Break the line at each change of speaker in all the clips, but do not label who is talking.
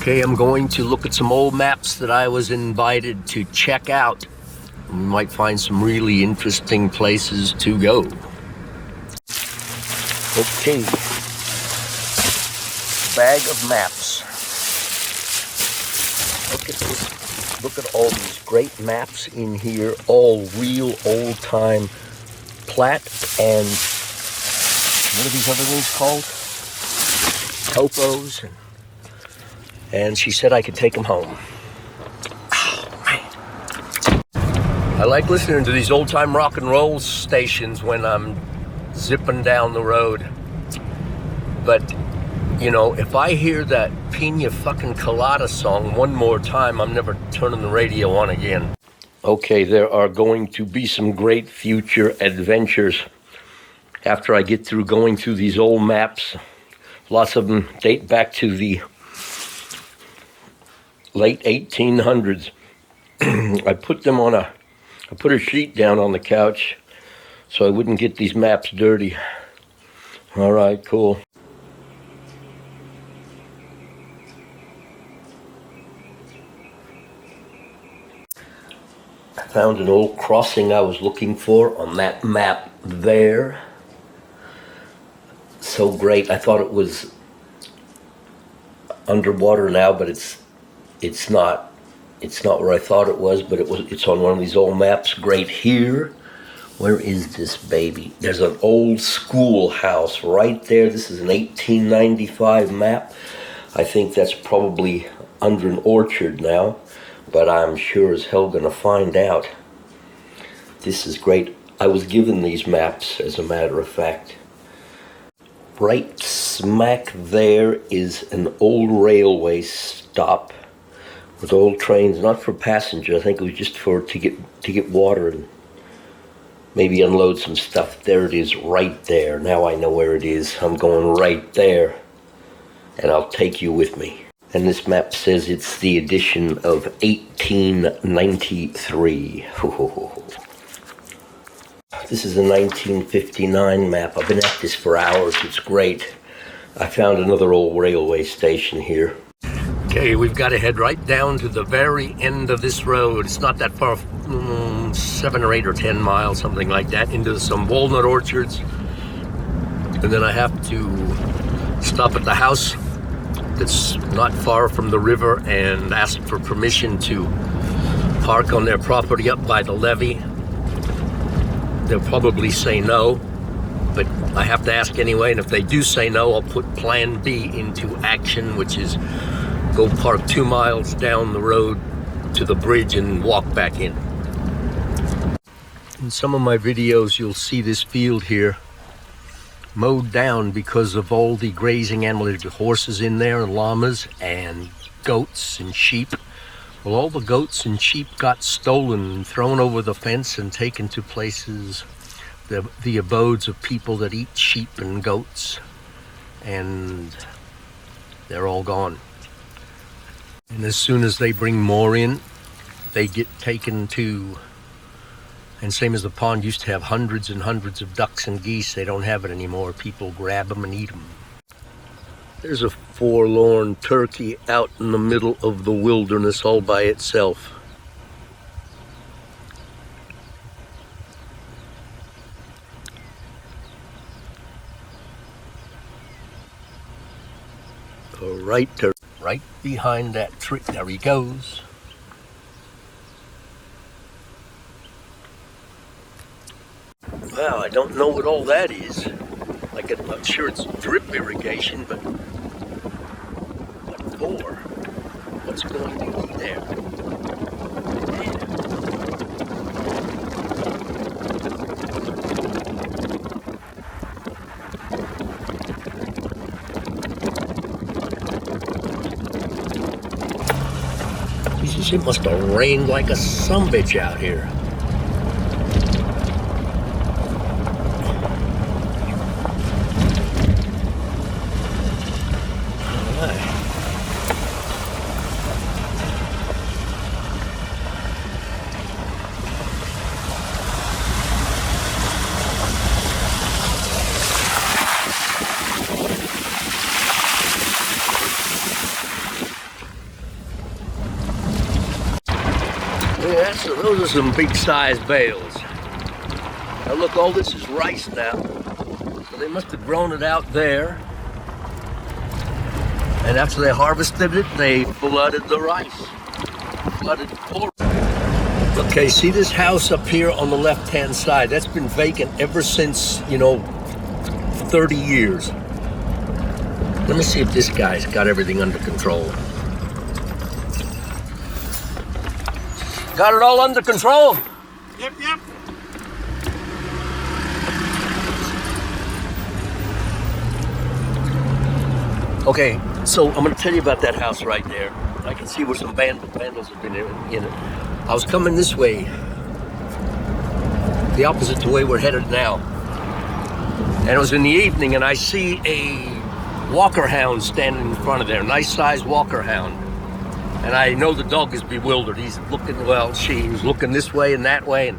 Okay, I'm going to look at some old maps that I was invited to check out. We might find some really interesting places to go. Okay, bag of maps. Look at this. Look at all these great maps in here, all real old-time plat and what are these other things called? Topos. And she said I could take them home. Oh, man. I like listening to these old-time rock and roll stations when I'm zipping down the road. But, you know, if I hear that Pina fucking Colada song one more time, I'm never turning the radio on again. Okay, there are going to be some great future adventures after I get through going through these old maps. Lots of them date back to the late 1800s. I put a sheet down on the couch so I wouldn't get these maps dirty. All right, cool. I found an old crossing I was looking for on that map there. So great. I thought it was underwater now, but it's not. It's not where I thought it was, but it's on one of these old maps. Great here. Where is this baby? There's an old schoolhouse right there. This is an 1895 map. I think that's probably under an orchard now, but I'm sure as hell gonna find out. This is great. I was given these maps, as a matter of fact. Right smack there is an old railway stop with old trains, not for passengers. I think it was just to get water and maybe unload some stuff. There it is right there. Now I know where it is. I'm going right there, and I'll take you with me. And this map says it's the edition of 1893. This is a 1959 map. I've been at this for hours. It's great. I found another old railway station here. Okay, we've got to head right down to the very end of this road. It's not that far, 7 or 8 or 10 miles, something like that, into some walnut orchards. And then I have to stop at the house that's not far from the river and ask for permission to park on their property up by the levee. They'll probably say no, but I have to ask anyway, and if they do say no, I'll put plan B into action, which is go park 2 miles down the road to the bridge and walk back in. In some of my videos, you'll see this field here mowed down because of all the grazing animals, horses in there, and llamas, and goats and sheep. Well, all the goats and sheep got stolen and thrown over the fence and taken to places, the abodes of people that eat sheep and goats, and they're all gone. And as soon as they bring more in, they get taken to, and same as the pond used to have hundreds and hundreds of ducks and geese, they don't have it anymore. People grab them and eat them. There's a forlorn turkey out in the middle of the wilderness all by itself. Right behind that tree. There he goes. Wow, I don't know what all that is. I'm sure it's drip irrigation, but what for? What's going to be there? Jesus, it must have rained like a sumbitch out here. Yeah, so those are some big size bales. Now look, all this is rice now. So they must have grown it out there. And after they harvested it, they flooded the rice. Flooded pork. Okay, see this house up here on the left-hand side? That's been vacant ever since, 30 years. Let me see if this guy's got everything under control. Got it all under control?
Yep.
Okay, so I'm gonna tell you about that house right there. I can see where some vandals have been in it. I was coming this way, the opposite to the way we're headed now. And it was in the evening, and I see a walker hound standing in front of there, nice sized walker hound. And I know the dog is bewildered. He's looking, he was looking this way and that way. And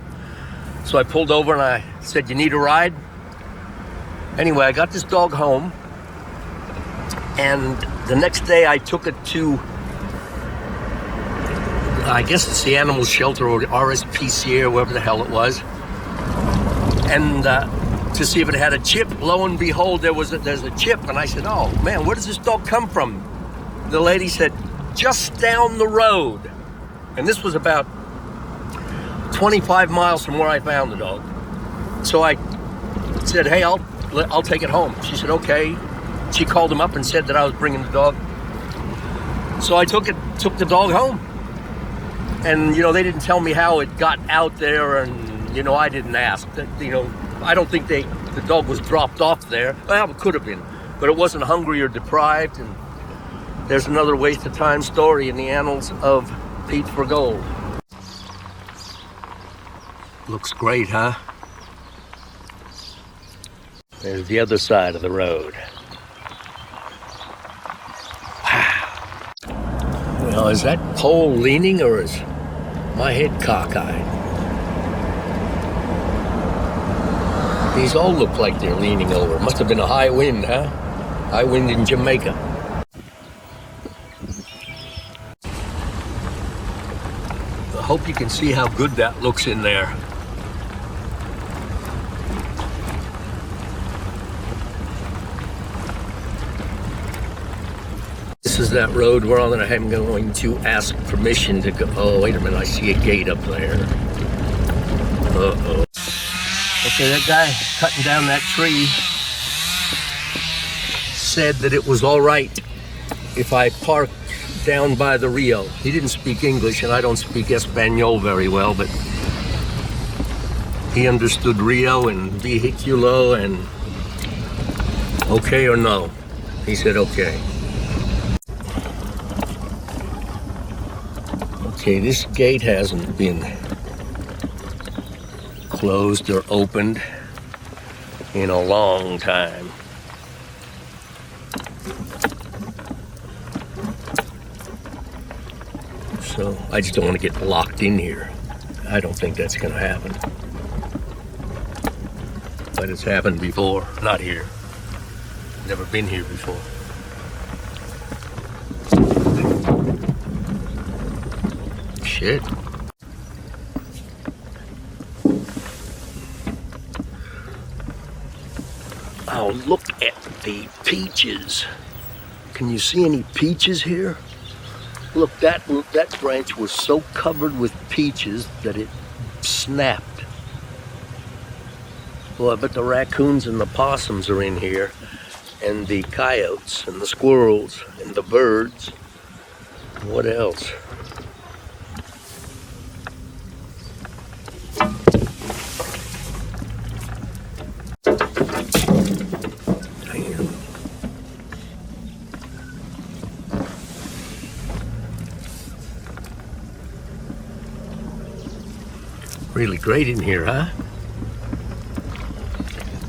so I pulled over and I said, "You need a ride?" Anyway, I got this dog home. And the next day I took it to, I guess it's the animal shelter or the RSPCA or whatever the hell it was. And to see if it had a chip. Lo and behold, there's a chip. And I said, "Oh man, where does this dog come from?" The lady said, "Just down the road." And this was about 25 miles from where I found the dog. So I said, "Hey, I'll take it home." She said, "Okay." She called him up and said that I was bringing the dog. So I took the dog home. And, they didn't tell me how it got out there, and, I didn't ask. I don't think the dog was dropped off there. Well, it could have been, but it wasn't hungry or deprived. And there's another waste of time story in the annals of Pete for Gold. Looks great, huh? There's the other side of the road. Now, is that pole leaning or is my head cockeyed? These all look like they're leaning over. Must have been a high wind, huh? High wind in Jamaica. I hope you can see how good that looks in there. This is that road where I'm going to ask permission to go. Oh, wait a minute, I see a gate up there. Uh-oh. Okay, that guy cutting down that tree said that it was all right if I parked down by the Rio. He didn't speak English, and I don't speak Espanol very well, but he understood Rio and vehiculo and okay or no. He said okay. Okay, this gate hasn't been closed or opened in a long time. So I just don't want to get locked in here. I don't think that's going to happen. But it's happened before. Not here. Never been here before. Shit. Oh, look at the peaches. Can you see any peaches here? Look, that branch was so covered with peaches that it snapped. Well, I bet the raccoons and the possums are in here, and the coyotes and the squirrels and the birds. What else? Really great in here, huh?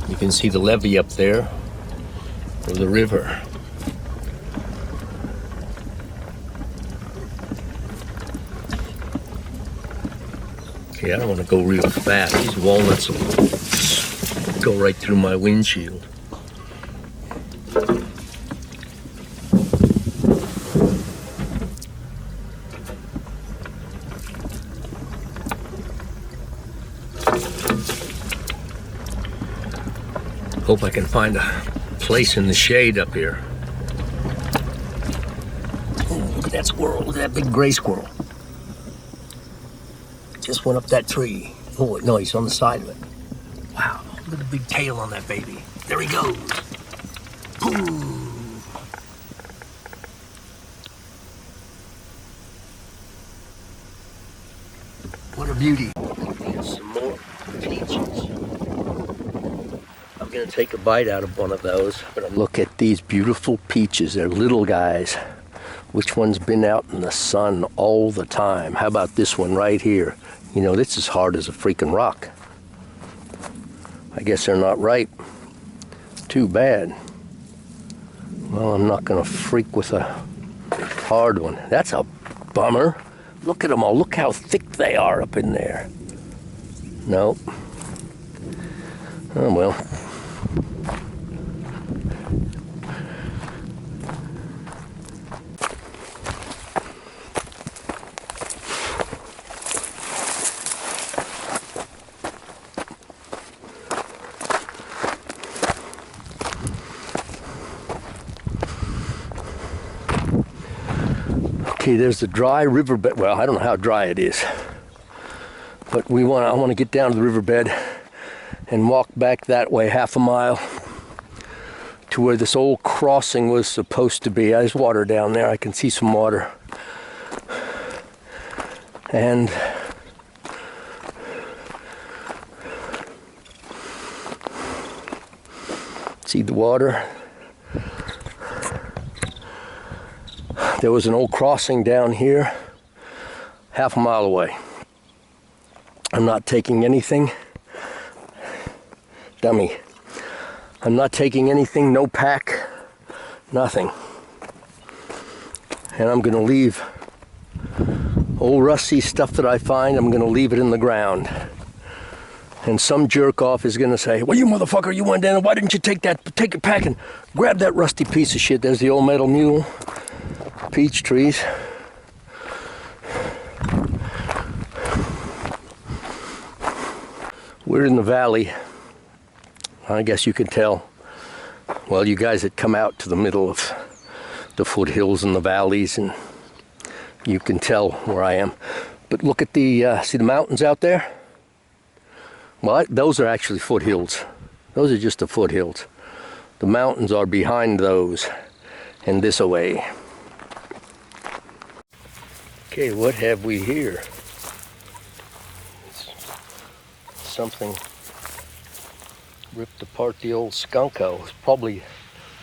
You can see the levee up there, or the river. Okay, I don't want to go real fast. These walnuts will go right through my windshield. Hope I can find a place in the shade up here. Oh, look at that squirrel. Look at that big gray squirrel. Just went up that tree. Oh, no, he's on the side of it. Wow, look at the big tail on that baby. There he goes. Boom. What a beauty. Here's some more peaches. I'm gonna take a bite out of one of those. But look at these beautiful peaches. They're little guys. Which one's been out in the sun all the time? How about this one right here? You know, this is hard as a freaking rock. I guess they're not ripe. Too bad. Well, I'm not gonna freak with a hard one. That's a bummer. Look at them all. Look how thick they are up in there. Nope. Oh well. Okay, there's the dry riverbed. Well, I don't know how dry it is, but I want to get down to the riverbed and walk back that way half a mile to where this old crossing was supposed to be. There's water down there. I can see some water. And see the water. There was an old crossing down here, half a mile away. I'm not taking anything. Dummy. I'm not taking anything, no pack, nothing. And I'm gonna leave old rusty stuff that I find, I'm gonna leave it in the ground. And some jerk off is gonna say, well, you motherfucker, you went down, why didn't you take your pack and grab that rusty piece of shit? There's the old metal mule. Peach trees. We're in the valley. I guess you can tell. Well, you guys that come out to the middle of the foothills and the valleys, and you can tell where I am. But look at the, see the mountains out there? Well, those are actually foothills. Those are just the foothills. The mountains are behind those and this away. Okay, what have we here? It's something ripped apart the old skunko. It's probably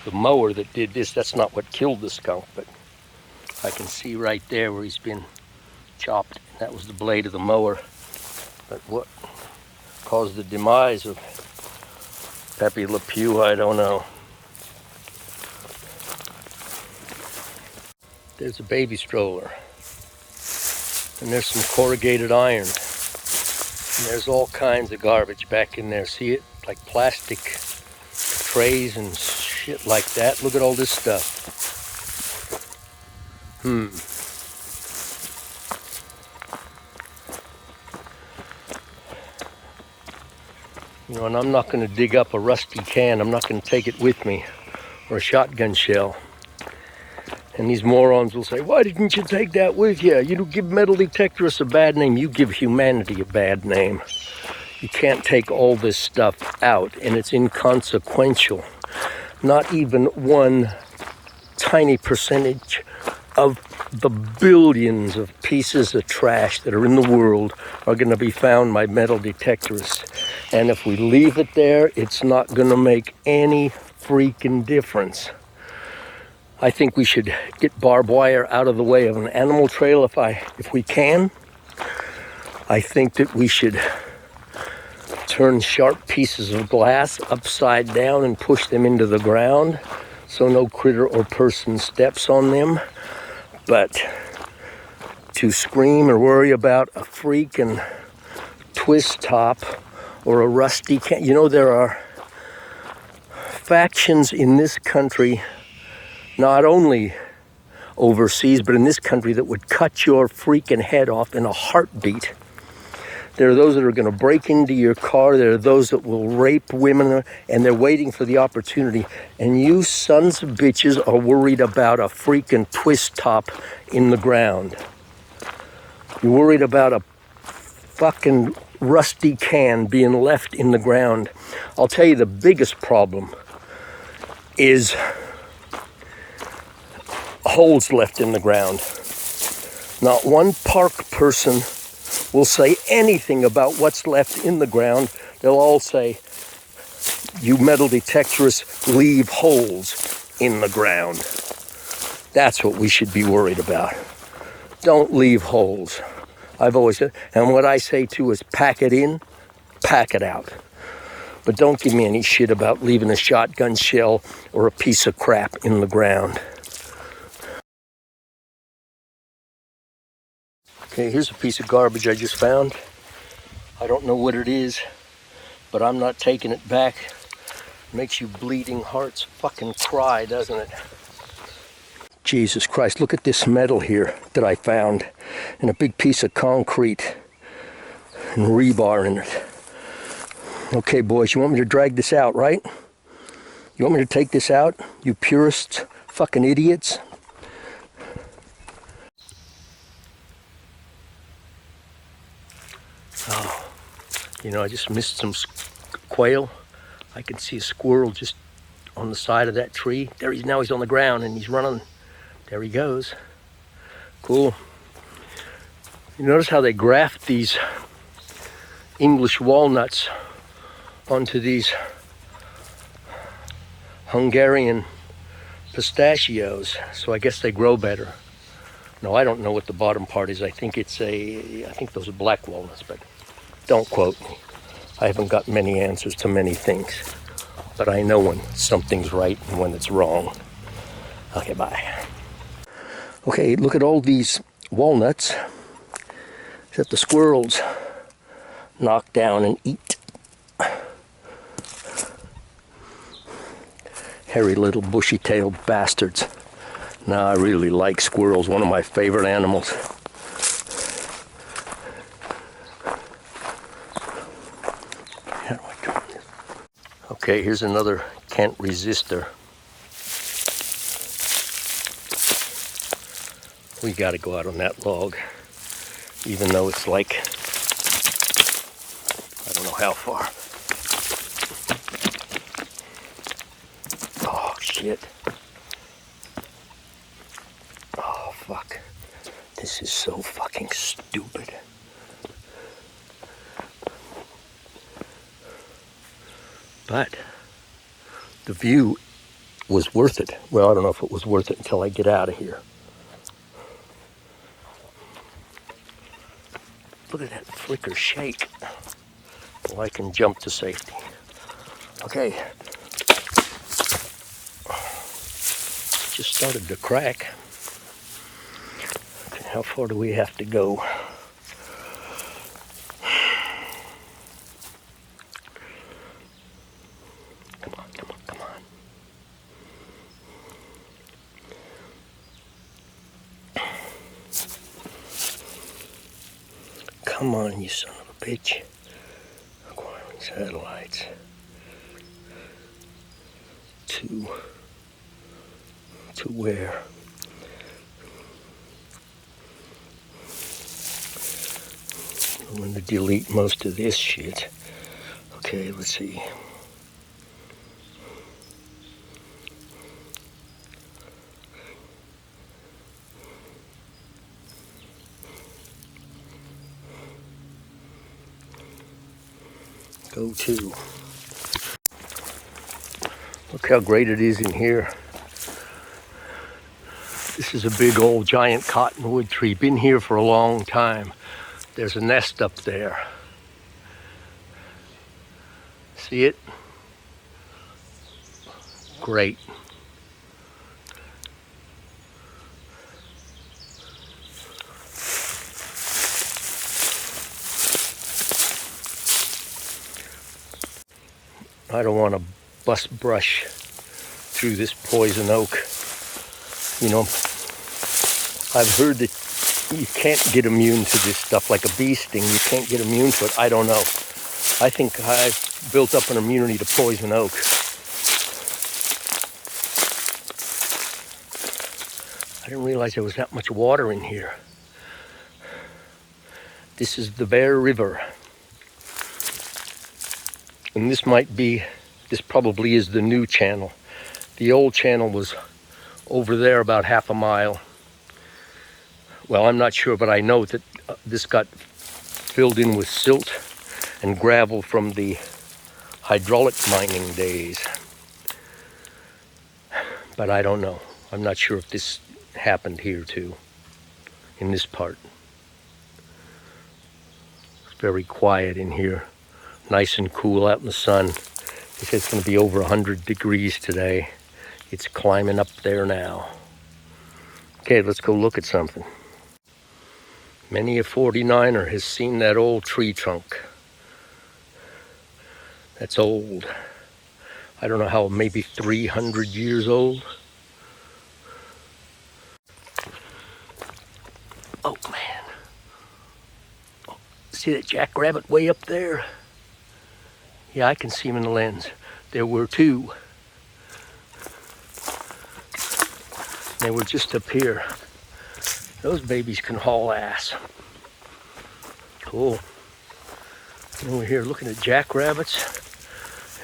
the mower that did this. That's not what killed the skunk, but I can see right there where he's been chopped. That was the blade of the mower. But what caused the demise of Pepe Le Pew, I don't know. There's a baby stroller. And there's some corrugated iron. And there's all kinds of garbage back in there. See it? Like plastic trays and shit like that. Look at all this stuff. You know, and I'm not going to dig up a rusty can. I'm not going to take it with me. Or a shotgun shell. And these morons will say, why didn't you take that with you? You don't give metal detectorists a bad name. You give humanity a bad name. You can't take all this stuff out, and it's inconsequential. Not even one tiny percentage of the billions of pieces of trash that are in the world are going to be found by metal detectorists. And if we leave it there, it's not going to make any freaking difference. I think we should get barbed wire out of the way of an animal trail if we can. I think that we should turn sharp pieces of glass upside down and push them into the ground so no critter or person steps on them. But to scream or worry about a freaking twist top or a rusty can, you know, there are factions in this country, not only overseas, but in this country, that would cut your freaking head off in a heartbeat There are those that are going to break into your car. There are those that will rape women, and they're waiting for the opportunity. And you sons of bitches are worried about a freaking twist top in the ground. You're worried about a fucking rusty can being left in the ground. I'll tell you the biggest problem is holes left in the ground. Not one park person will say anything about what's left in the ground. They'll all say, you metal detectorists leave holes in the ground. That's what we should be worried about. Don't leave holes. I've always said, and what I say too is pack it in, pack it out. But don't give me any shit about leaving a shotgun shell or a piece of crap in the ground. Okay, here's a piece of garbage I just found. I don't know what it is, but I'm not taking it back. It makes you bleeding hearts fucking cry, doesn't it? Jesus Christ, look at this metal here that I found, and a big piece of concrete and rebar in it. Okay, boys, you want me to drag this out, right? You want me to take this out, you purists, fucking idiots? Oh, you know, I just missed some quail. I can see a squirrel just on the side of that tree. There he's now. He's on the ground and he's running. There he goes. Cool. You notice how they graft these English walnuts onto these Hungarian pistachios, so I guess they grow better. No, I don't know what the bottom part is. I think those are black walnuts, but don't quote me. I haven't got many answers to many things, but I know when something's right and when it's wrong. Okay, bye. Okay, look at all these walnuts that the squirrels knock down and eat. Hairy little bushy-tailed bastards. Now, I really like squirrels, one of my favorite animals. How do I turn this? Okay, here's another can't resistor. We gotta go out on that log, even though it's like, I don't know how far. Oh, shit. Oh, fuck. This is so fucking stupid. But the view was worth it. Well, I don't know if it was worth it until I get out of here. Look at that flicker shake. Well, I can jump to safety. Okay. Just started to crack. Okay, how far do we have to go? Come on, come on, come on. Come on, you son of a bitch. Acquiring satellites. To where? I'm going to delete most of this shit. Okay, let's see. Go to. Look how great it is in here. This is a big old giant cottonwood tree. Been here for a long time. There's a nest up there. See it? Great. I don't want to bust brush through this poison oak. You know, I've heard that you can't get immune to this stuff like a bee sting. You can't get immune to it. I don't know. I think I've built up an immunity to poison oak. I didn't realize there was that much water in here. This is the Bear River. And this probably is the new channel. The old channel was over there about half a mile. Well, I'm not sure, but I know that this got filled in with silt and gravel from the hydraulic mining days. But I don't know. I'm not sure if this happened here too, in this part. It's very quiet in here. Nice and cool out in the sun. They say it's going to be over 100 degrees today. It's climbing up there now. Okay, let's go look at something. Many a 49er has seen that old tree trunk. That's old. I don't know how, maybe 300 years old. Oh man. Oh, see that jackrabbit way up there? Yeah, I can see him in the lens. There were two. They were just up here. Those babies can haul ass. Cool. And we're here looking at jackrabbits.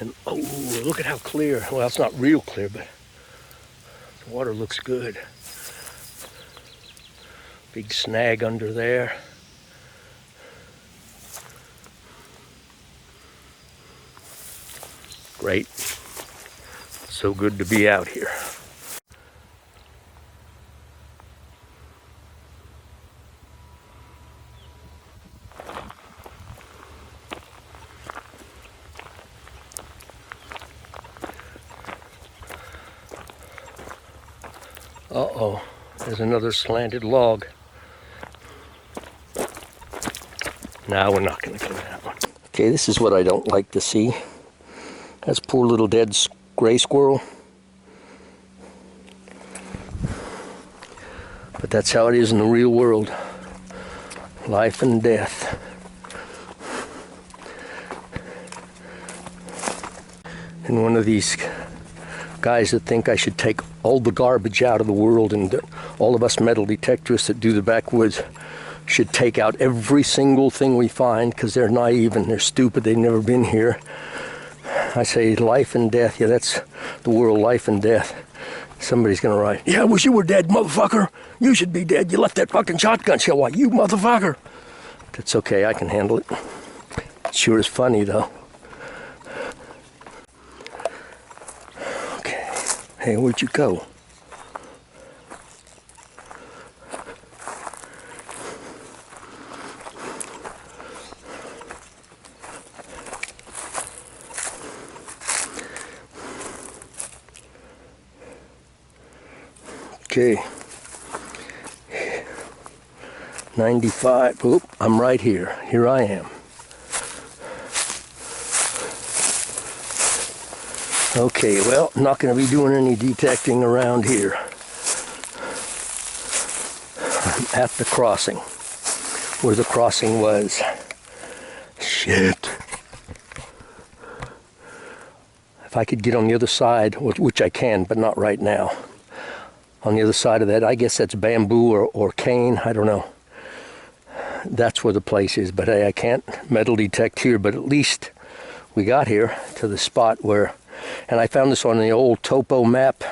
And oh, look at how clear. Well, it's not real clear, but the water looks good. Big snag under there. Great. So good to be out here. Uh-oh, there's another slanted log. No, we're not going to get that one. Okay, this is what I don't like to see. That's poor little dead gray squirrel. But that's how it is in the real world. Life and death. And one of these guys that think I should take all the garbage out of the world, and all of us metal detectorists that do the backwoods should take out every single thing we find because they're naive and they're stupid, they've never been here. I say life and death. Yeah, that's the world, life and death. Somebody's gonna write, yeah, I wish you were dead, motherfucker. You should be dead. You left that fucking shotgun shell. Why, you motherfucker. That's okay, I can handle it. It sure is funny though. Okay, hey, where'd you go? Okay, 95, oop, I'm right here. Here I am. Okay, well, I'm not going to be doing any detecting around here. I'm at the crossing, where the crossing was. Shit. If I could get on the other side, which I can, but not right now. On the other side of that, I guess that's bamboo or cane, I don't know. That's where the place is, but hey, I can't metal detect here, but at least we got here to the spot where, and I found this on the old topo map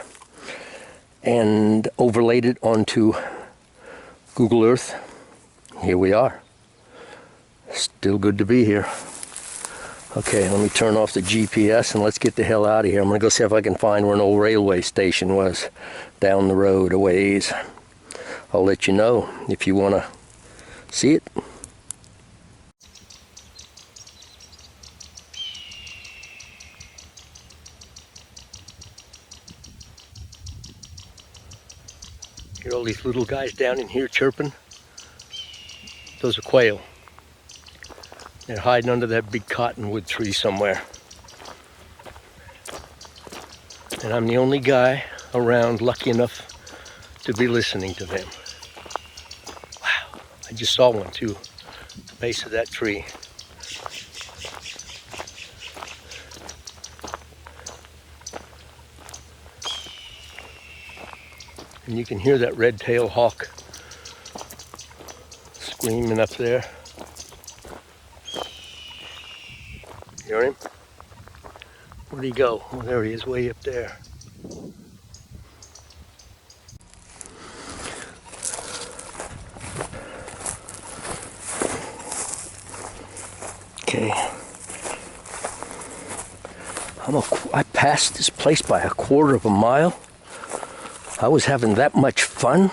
and overlaid it onto Google Earth. Here we are. Still good to be here. Okay, let me turn off the GPS and let's get the hell out of here. I'm gonna go see if I can find where an old railway station was down the road a ways. I'll let you know if you wanna see it. Hear all these little guys down in here chirping? Those are quail. They're hiding under that big cottonwood tree somewhere. And I'm the only guy around lucky enough to be listening to them. Wow. I just saw one too, base of that tree. And you can hear that red-tailed hawk screaming up there. Hear him? Where'd he go? Oh, there he is, way up there. Okay. I passed this place by a quarter of a mile. I was having that much fun.